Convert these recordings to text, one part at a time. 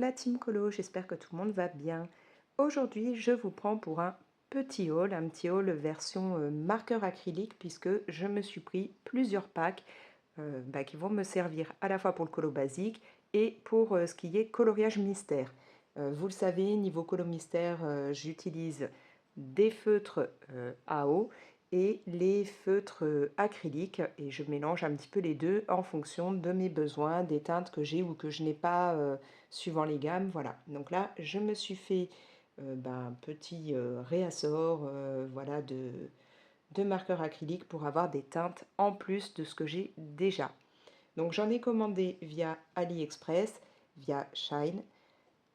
la team colo, j'espère que tout le monde va bien. Aujourd'hui, je vous prends pour un petit haul version marqueur acrylique puisque je me suis pris plusieurs packs qui vont me servir à la fois pour le colo basique et pour ce qui est coloriage mystère. Vous le savez, niveau colo mystère, j'utilise des feutres AO et les feutres acryliques et je mélange un petit peu les deux en fonction de mes besoins, des teintes que j'ai ou que je n'ai pas suivant les gammes. Voilà, donc là je me suis fait un petit réassort voilà, de marqueurs acryliques pour avoir des teintes en plus de ce que j'ai déjà. Donc j'en ai commandé via AliExpress, via Shine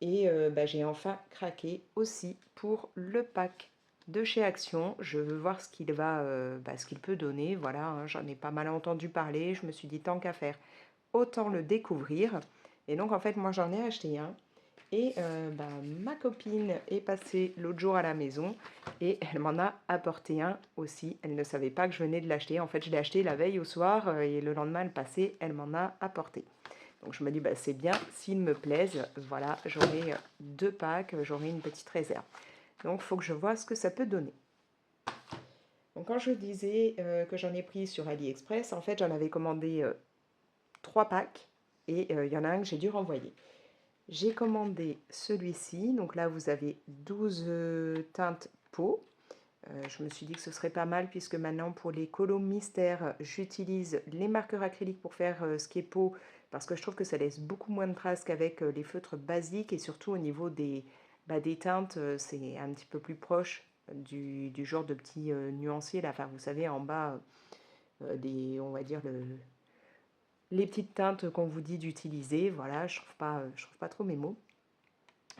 et j'ai enfin craqué aussi pour le pack de chez Action. Je veux voir ce qu'il ce qu'il peut donner. Voilà, hein, j'en ai pas mal entendu parler. Je me suis dit tant qu'à faire, autant le découvrir. Et donc en fait, moi j'en ai acheté un. Et ma copine est passée l'autre jour à la maison et elle m'en a apporté un aussi. Elle ne savait pas que je venais de l'acheter. En fait, je l'ai acheté la veille au soir et le lendemain, elle passait, elle m'en a apporté. Donc je me dis, c'est bien, s'ils me plaisent, voilà, j'aurai deux packs, j'aurai une petite réserve. Donc il faut que je vois ce que ça peut donner. Donc quand je disais que j'en ai pris sur AliExpress, en fait j'en avais commandé 3 packs et il y en a un que j'ai dû renvoyer. J'ai commandé celui-ci, donc là vous avez 12 teintes peau. Je me suis dit que ce serait pas mal puisque maintenant pour les colos mystères, j'utilise les marqueurs acryliques pour faire ce qui est peau parce que je trouve que ça laisse beaucoup moins de traces qu'avec les feutres basiques et surtout au niveau des teintes, c'est un petit peu plus proche du genre de petits nuanciers là. Enfin, vous savez, en bas, on va dire les petites teintes qu'on vous dit d'utiliser. Voilà, je trouve pas trop mes mots.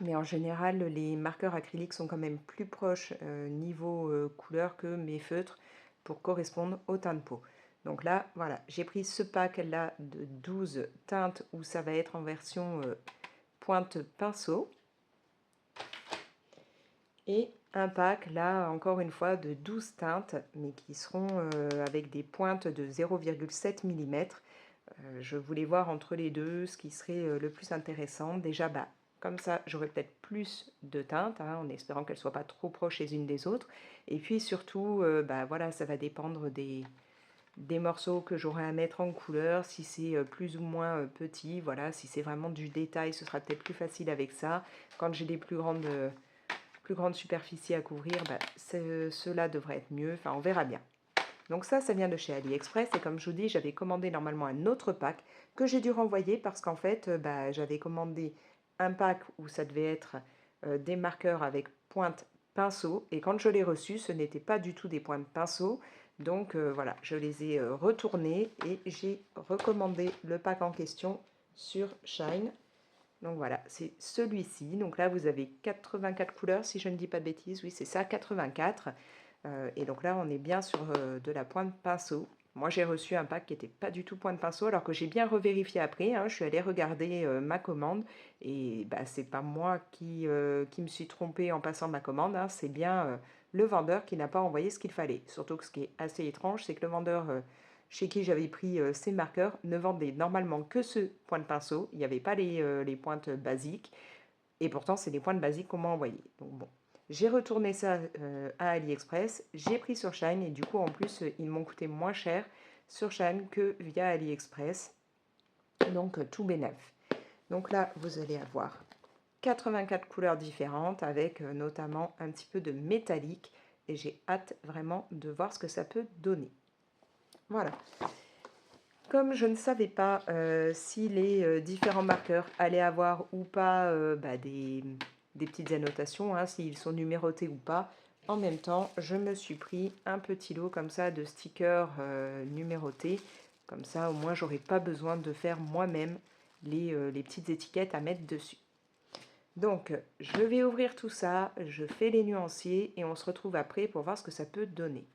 Mais en général, les marqueurs acryliques sont quand même plus proches niveau couleur que mes feutres pour correspondre au teint de peau. Donc là, voilà, j'ai pris ce pack-là de 12 teintes où ça va être en version pointe pinceau. Et un pack, là, encore une fois, de 12 teintes, mais qui seront avec des pointes de 0,7 mm. Je voulais voir entre les deux ce qui serait le plus intéressant. Déjà, comme ça, j'aurai peut-être plus de teintes, hein, en espérant qu'elles ne soient pas trop proches les unes des autres. Et puis surtout, voilà, ça va dépendre des morceaux que j'aurai à mettre en couleur, si c'est plus ou moins petit. Voilà, si c'est vraiment du détail, ce sera peut-être plus facile avec ça. Quand j'ai des plus grandes superficies à couvrir, cela devrait être mieux. Enfin, on verra bien. Donc ça vient de chez AliExpress et comme je vous dis, j'avais commandé normalement un autre pack que j'ai dû renvoyer parce qu'en fait, j'avais commandé un pack où ça devait être des marqueurs avec pointe pinceau et quand je l'ai reçu, ce n'était pas du tout des pointes pinceau. Donc voilà, je les ai retournés et j'ai recommandé le pack en question sur Shine. Donc voilà, c'est celui-ci. Donc là, vous avez 84 couleurs, si je ne dis pas de bêtises. Oui, c'est ça, 84. Et donc là, on est bien sur de la pointe pinceau. Moi, j'ai reçu un pack qui n'était pas du tout pointe pinceau, alors que j'ai bien revérifié après. Hein, je suis allée regarder ma commande. Et c'est pas moi qui me suis trompée en passant ma commande. Hein, c'est bien le vendeur qui n'a pas envoyé ce qu'il fallait. Surtout que ce qui est assez étrange, c'est que le vendeur chez qui j'avais pris ces marqueurs ne vendait normalement que ce point de pinceau. Il n'y avait pas les pointes basiques. Et pourtant, c'est les pointes basiques qu'on m'a envoyées. Donc bon, j'ai retourné ça à AliExpress. J'ai pris sur Shine et du coup, en plus, ils m'ont coûté moins cher sur Shine que via AliExpress. Donc tout bénef. Donc là, vous allez avoir 84 couleurs différentes avec notamment un petit peu de métallique. Et j'ai hâte vraiment de voir ce que ça peut donner. Voilà. Comme je ne savais pas si les différents marqueurs allaient avoir ou pas des petites annotations, hein, s'ils sont numérotés ou pas, en même temps, je me suis pris un petit lot comme ça de stickers numérotés. Comme ça, au moins, j'aurai pas besoin de faire moi-même les petites étiquettes à mettre dessus. Donc, je vais ouvrir tout ça, je fais les nuanciers et on se retrouve après pour voir ce que ça peut donner.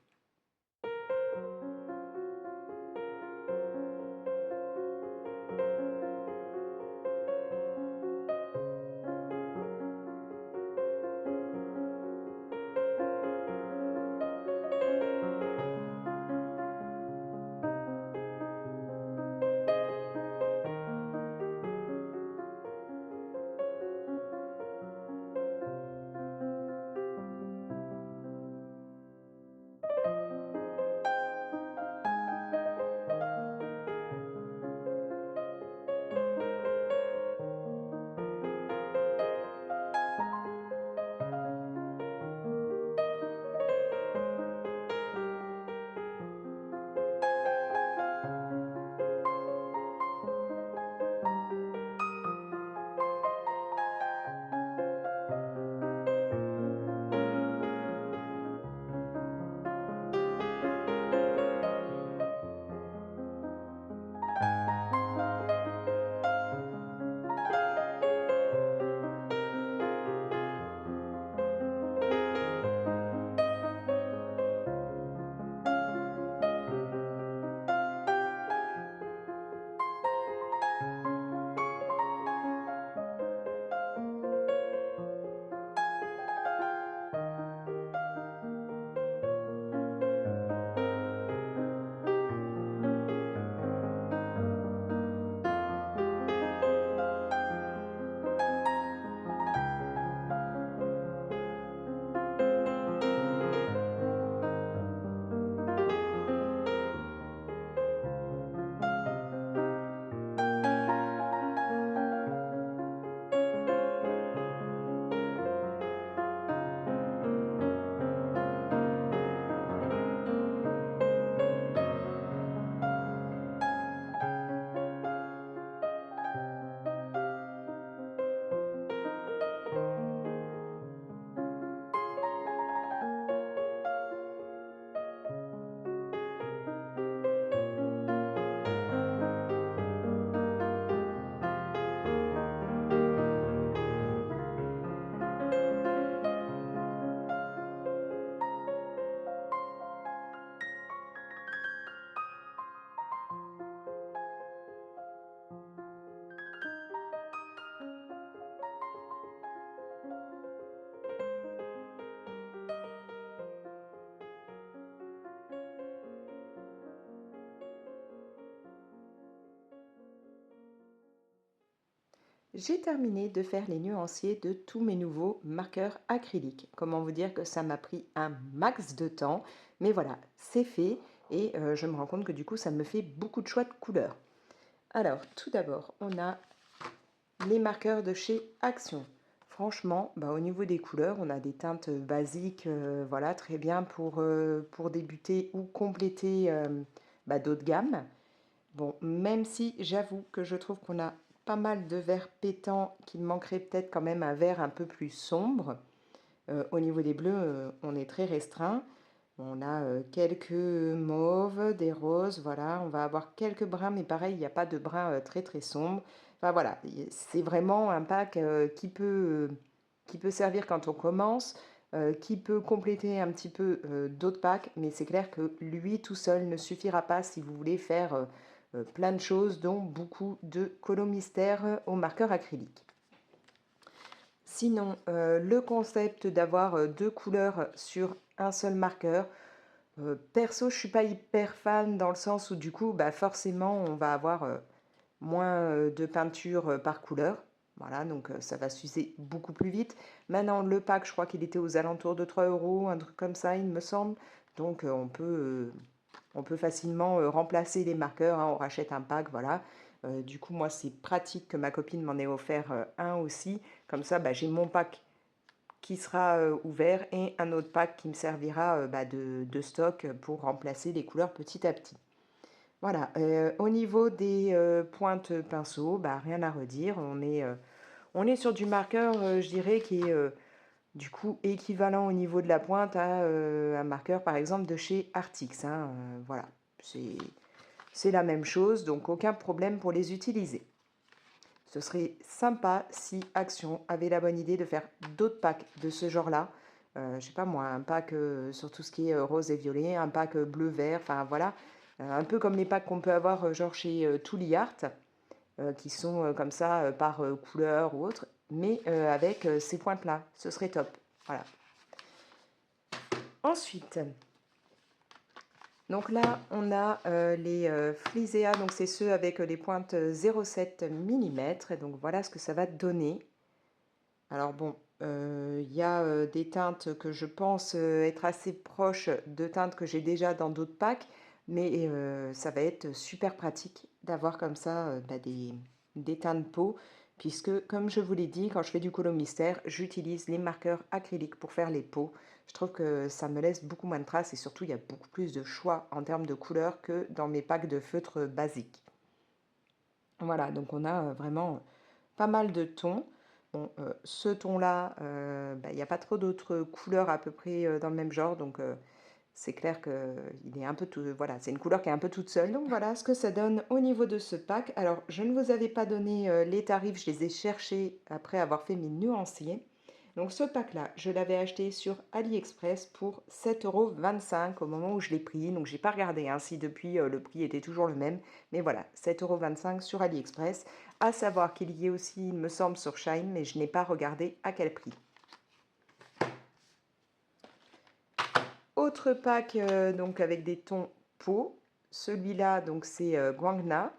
J'ai terminé de faire les nuanciers de tous mes nouveaux marqueurs acryliques. Comment vous dire que ça m'a pris un max de temps, mais voilà, c'est fait et je me rends compte que du coup, ça me fait beaucoup de choix de couleurs. Alors, tout d'abord, on a les marqueurs de chez Action. Franchement, au niveau des couleurs, on a des teintes basiques, voilà, très bien pour débuter ou compléter d'autres gammes. Bon, même si j'avoue que je trouve qu'on a pas mal de verts pétants, qu'il manquerait peut-être quand même un vert un peu plus sombre. Au niveau des bleus, on est très restreint. On a quelques mauves, des roses, voilà. On va avoir quelques bruns, mais pareil, il n'y a pas de brun très très sombre. Enfin voilà, c'est vraiment un pack qui peut servir quand on commence, qui peut compléter un petit peu d'autres packs, mais c'est clair que lui tout seul ne suffira pas si vous voulez faire plein de choses, dont beaucoup de colos mystères au marqueur acrylique. Sinon, le concept d'avoir deux couleurs sur un seul marqueur, perso, je suis pas hyper fan dans le sens où du coup, forcément, on va avoir moins de peinture par couleur. Voilà, donc ça va s'user beaucoup plus vite. Maintenant, le pack, je crois qu'il était aux alentours de 3 euros, un truc comme ça, il me semble. Donc on peut facilement remplacer les marqueurs, hein, on rachète un pack, voilà. Du coup, moi, c'est pratique que ma copine m'en ait offert un aussi. Comme ça, j'ai mon pack qui sera ouvert et un autre pack qui me servira de stock pour remplacer les couleurs petit à petit. Voilà, au niveau des pointes pinceau, rien à redire. On est sur du marqueur, je dirais, qui est du coup équivalent au niveau de la pointe à un marqueur par exemple de chez Artix, hein, voilà, c'est la même chose, donc aucun problème pour les utiliser. Ce serait sympa si Action avait la bonne idée de faire d'autres packs de ce genre-là. Je sais pas moi, un pack sur tout ce qui est rose et violet, un pack bleu-vert, enfin voilà. Un peu comme les packs qu'on peut avoir genre chez Tooly Art, qui sont comme ça par couleur ou autre, mais avec ces pointes-là. Ce serait top. Voilà. Ensuite, donc là, on a les Flisea, donc c'est ceux avec les pointes 0,7 mm. Donc voilà ce que ça va donner. Alors bon, il y a des teintes que je pense être assez proches de teintes que j'ai déjà dans d'autres packs, mais ça va être super pratique d'avoir comme ça des teintes de peau, puisque comme je vous l'ai dit, quand je fais du colo mystère, j'utilise les marqueurs acryliques pour faire les peaux. Je trouve que ça me laisse beaucoup moins de traces et surtout il y a beaucoup plus de choix en termes de couleurs que dans mes packs de feutres basiques. Voilà, donc on a vraiment pas mal de tons. Bon, ce ton-là, il n'y a pas trop d'autres couleurs à peu près dans le même genre, donc c'est clair qu'il est un peu tout, voilà, c'est une couleur qui est un peu toute seule. Donc voilà ce que ça donne au niveau de ce pack. Alors, je ne vous avais pas donné les tarifs, je les ai cherchés après avoir fait mes nuanciers. Donc ce pack-là, je l'avais acheté sur AliExpress pour 7,25 € au moment où je l'ai pris. Donc j'ai pas regardé hein, si depuis le prix était toujours le même. Mais voilà, 7,25 € sur AliExpress. À savoir qu'il y ait aussi, il me semble, sur Shine, mais je n'ai pas regardé à quel prix. Autre pack donc avec des tons peau. Celui-là, donc c'est Guangna.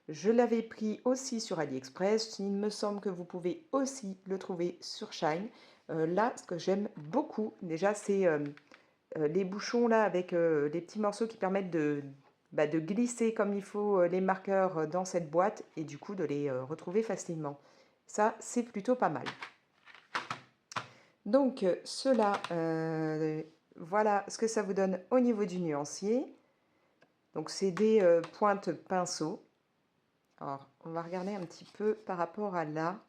Je l'avais pris aussi sur AliExpress. Il me semble que vous pouvez aussi le trouver sur Shine. Là, ce que j'aime beaucoup, déjà, c'est les bouchons là avec les petits morceaux qui permettent de glisser comme il faut les marqueurs dans cette boîte et du coup de les retrouver facilement. Ça, c'est plutôt pas mal. Donc, cela, voilà ce que ça vous donne au niveau du nuancier. Donc, c'est des pointes pinceau. Alors, on va regarder un petit peu par rapport à là.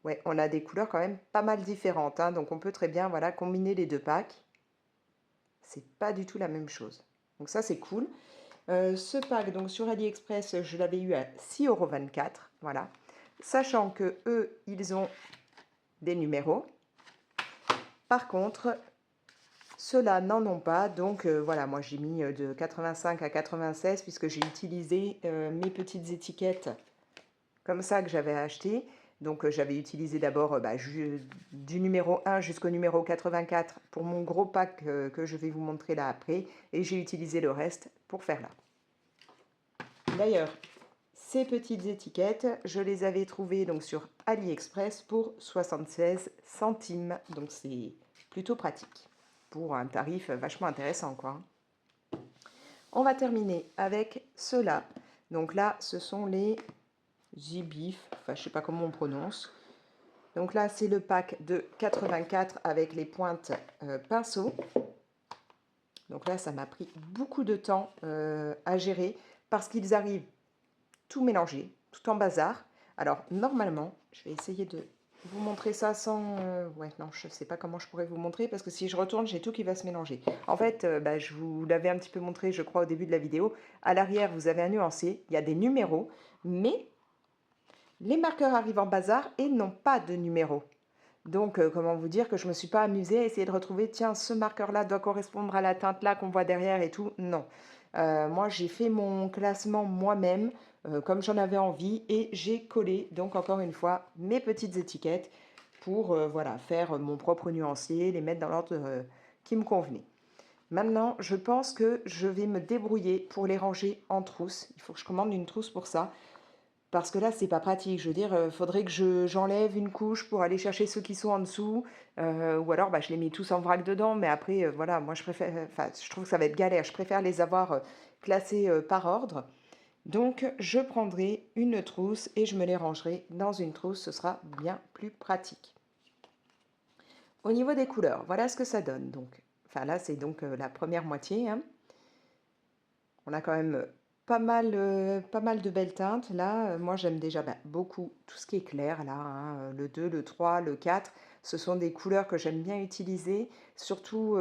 Ouais, on a des couleurs quand même pas mal différentes, hein, donc on peut très bien voilà, combiner les deux packs. C'est pas du tout la même chose. Donc ça, c'est cool. Ce pack, donc sur AliExpress, je l'avais eu à 6,24 €. Voilà. Sachant que eux, ils ont des numéros. Par contre, ceux-là n'en ont pas. Donc voilà, moi j'ai mis de 85 à 96 puisque j'ai utilisé mes petites étiquettes comme ça que j'avais acheté. Donc j'avais utilisé d'abord du numéro 1 jusqu'au numéro 84 pour mon gros pack que je vais vous montrer là après. Et j'ai utilisé le reste pour faire là. D'ailleurs, Ces petites étiquettes, je les avais trouvées donc sur AliExpress pour 76 centimes. Donc c'est plutôt pratique pour un tarif vachement intéressant, quoi. On va terminer avec ceux-là. Donc là, ce sont les Zibif, enfin je sais pas comment on prononce. Donc là, c'est le pack de 84 avec les pointes pinceau. Donc là, ça m'a pris beaucoup de temps à gérer parce qu'ils arrivent tout mélangés, tout en bazar. Alors normalement, je vais essayer de vous montrer ça sans... ouais, non, je ne sais pas comment je pourrais vous montrer parce que si je retourne, j'ai tout qui va se mélanger. En fait, bah, je vous l'avais un petit peu montré, je crois, au début de la vidéo. À l'arrière, vous avez un nuancier, il y a des numéros, mais les marqueurs arrivent en bazar et n'ont pas de numéros. Donc, comment vous dire que je ne me suis pas amusée à essayer de retrouver, tiens, ce marqueur-là doit correspondre à la teinte là qu'on voit derrière et tout. Non. Moi, j'ai fait mon classement moi-même, comme j'en avais envie, et j'ai collé, donc encore une fois, mes petites étiquettes pour voilà, faire mon propre nuancier, les mettre dans l'ordre qui me convenait. Maintenant, je pense que je vais me débrouiller pour les ranger en trousse. Il faut que je commande une trousse pour ça. Parce que là, c'est pas pratique. Je veux dire, faudrait que j'enlève une couche pour aller chercher ceux qui sont en dessous. Ou alors, bah, je les mets tous en vrac dedans. Mais après, voilà, moi, je préfère... Enfin, je trouve que ça va être galère. Je préfère les avoir classés par ordre. Donc, je prendrai une trousse et je me les rangerai dans une trousse. Ce sera bien plus pratique. Au niveau des couleurs, voilà ce que ça donne. Donc, enfin, là, c'est donc la première moitié, hein. On a quand même pas mal de belles teintes. Là, moi, j'aime déjà beaucoup tout ce qui est clair, là, hein, le 2, le 3, le 4. Ce sont des couleurs que j'aime bien utiliser. Surtout,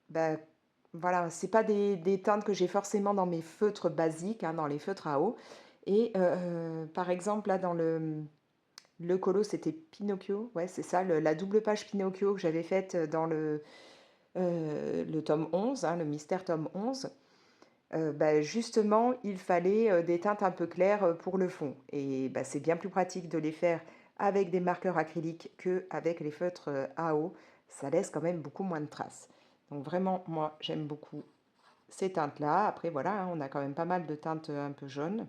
bah, voilà, c'est pas des teintes que j'ai forcément dans mes feutres basiques, hein, dans les feutres à eau. Et par exemple, là, dans le colo, c'était Pinocchio. Ouais, c'est ça, la double page Pinocchio que j'avais faite dans le tome 11, hein, le mystère tome 11. Bah, justement, il fallait des teintes un peu claires pour le fond. Et bah, c'est bien plus pratique de les faire avec des marqueurs acryliques qu'avec les feutres à eau. Ça laisse quand même beaucoup moins de traces. Donc vraiment, moi, j'aime beaucoup ces teintes-là. Après, voilà, hein, on a quand même pas mal de teintes un peu jaunes.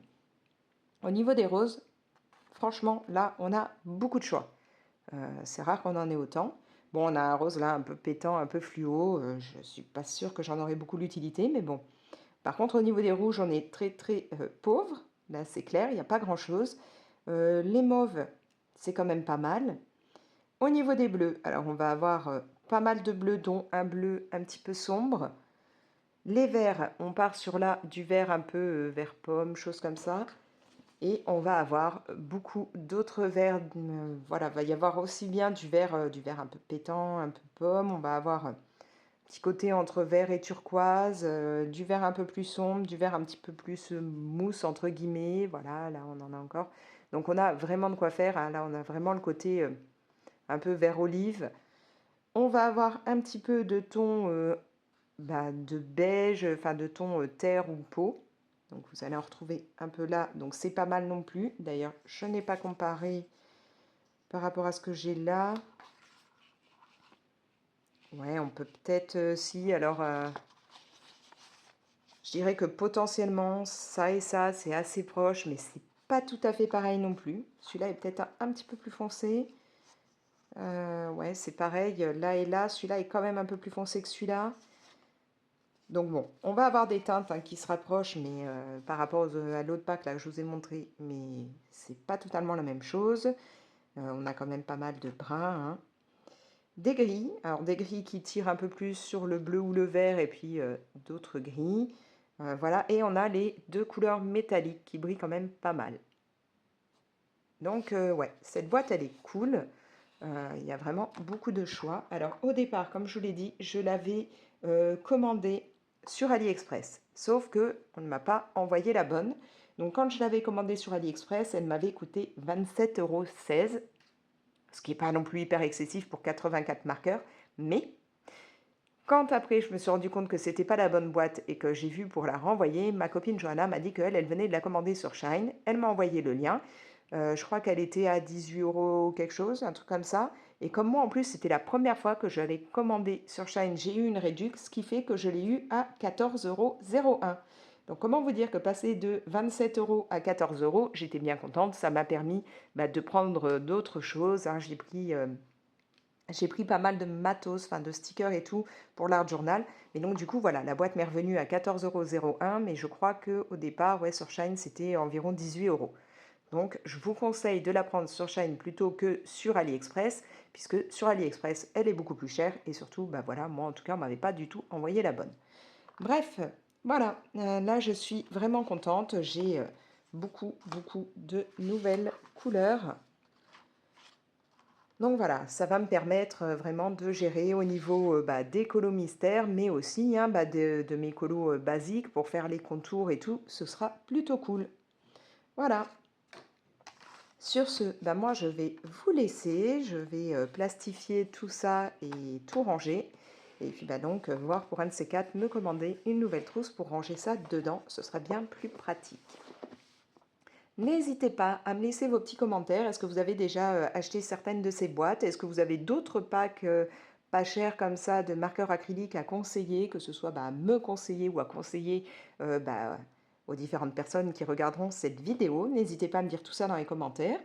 Au niveau des roses, franchement, là, on a beaucoup de choix. C'est rare qu'on en ait autant. Bon, on a un rose là un peu pétant, un peu fluo. Je ne suis pas sûre que j'en aurai beaucoup l'utilité, mais bon. Par contre, au niveau des rouges, on est très pauvre. Là, c'est clair, il n'y a pas grand-chose. Les mauves, c'est quand même pas mal. Au niveau des bleus, alors on va avoir pas mal de bleus, dont un bleu un petit peu sombre. Les verts, on part sur là du vert un peu vert pomme, chose comme ça. Et on va avoir beaucoup d'autres verts. Voilà, il va y avoir aussi bien du vert un peu pétant, un peu pomme. On va avoir petit côté entre vert et turquoise, du vert un peu plus sombre, du vert un petit peu plus mousse entre guillemets, voilà, là on en a encore. Donc on a vraiment de quoi faire, hein. Là on a vraiment le côté un peu vert olive. On va avoir un petit peu de ton de beige, enfin de ton terre ou peau. Donc vous allez en retrouver un peu là, donc c'est pas mal non plus. D'ailleurs, je n'ai pas comparé par rapport à ce que j'ai là. Ouais, on peut peut-être, si, alors... je dirais que potentiellement, ça et ça, c'est assez proche, mais c'est pas tout à fait pareil non plus. Celui-là est peut-être un petit peu plus foncé. Ouais, c'est pareil, là et là, celui-là est quand même un peu plus foncé que celui-là. Donc bon, on va avoir des teintes hein, qui se rapprochent, mais par rapport à l'autre pack là, que je vous ai montré, mais c'est pas totalement la même chose. On a quand même pas mal de bruns, hein. Des gris, alors des gris qui tirent un peu plus sur le bleu ou le vert, et puis d'autres gris. Voilà, et on a les deux couleurs métalliques qui brillent quand même pas mal. Donc ouais, cette boîte elle est cool. Il y a vraiment beaucoup de choix. Alors au départ, comme je vous l'ai dit, je l'avais commandée sur AliExpress. Sauf que on ne m'a pas envoyé la bonne. Donc quand je l'avais commandée sur AliExpress, elle m'avait coûté 27,16 €. Ce qui n'est pas non plus hyper excessif pour 84 marqueurs. Mais quand après je me suis rendu compte que c'était pas la bonne boîte et que j'ai vu pour la renvoyer, ma copine Johanna m'a dit qu'elle venait de la commander sur Shine. Elle m'a envoyé le lien. Je crois qu'elle était à 18 € quelque chose, un truc comme ça. Et comme moi en plus c'était la première fois que je l'ai commandé sur Shine, j'ai eu une réduction, ce qui fait que je l'ai eu à 14,01 €. Donc comment vous dire que passer de 27 € à 14 €, j'étais bien contente, ça m'a permis, bah, de prendre, d'autres choses, hein. J'ai pris pas mal de matos, enfin de stickers et tout pour l'art journal. Mais donc du coup, voilà, la boîte m'est revenue à 14,01 €, mais je crois qu'au départ, ouais, sur Shein, c'était environ 18 €. Donc je vous conseille de la prendre sur Shein plutôt que sur AliExpress, puisque sur AliExpress, elle est beaucoup plus chère et surtout, bah voilà, moi en tout cas, on m'avait pas du tout envoyé la bonne. Bref, voilà, là je suis vraiment contente. J'ai beaucoup, beaucoup de nouvelles couleurs. Donc voilà, ça va me permettre vraiment de gérer au niveau bah, des colos mystères, mais aussi hein, bah, de mes colos basiques pour faire les contours et tout. Ce sera plutôt cool. Voilà. Sur ce, bah, moi je vais vous laisser. Je vais plastifier tout ça et tout ranger. Et puis bah, donc voir pour un de ces quatre me commander une nouvelle trousse pour ranger ça dedans. Ce sera bien plus pratique. N'hésitez pas à me laisser vos petits commentaires. Est-ce que vous avez déjà acheté certaines de ces boîtes? Est-ce que vous avez d'autres packs pas chers comme ça de marqueurs acryliques à conseiller, que ce soit bah, à me conseiller ou à conseiller bah, aux différentes personnes qui regarderont cette vidéo? N'hésitez pas à me dire tout ça dans les commentaires.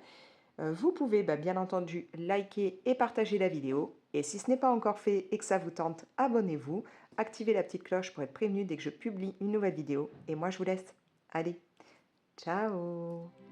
Vous pouvez bah, bien entendu liker et partager la vidéo. Et si ce n'est pas encore fait et que ça vous tente, abonnez-vous. Activez la petite cloche pour être prévenu dès que je publie une nouvelle vidéo. Et moi je vous laisse. Allez, ciao!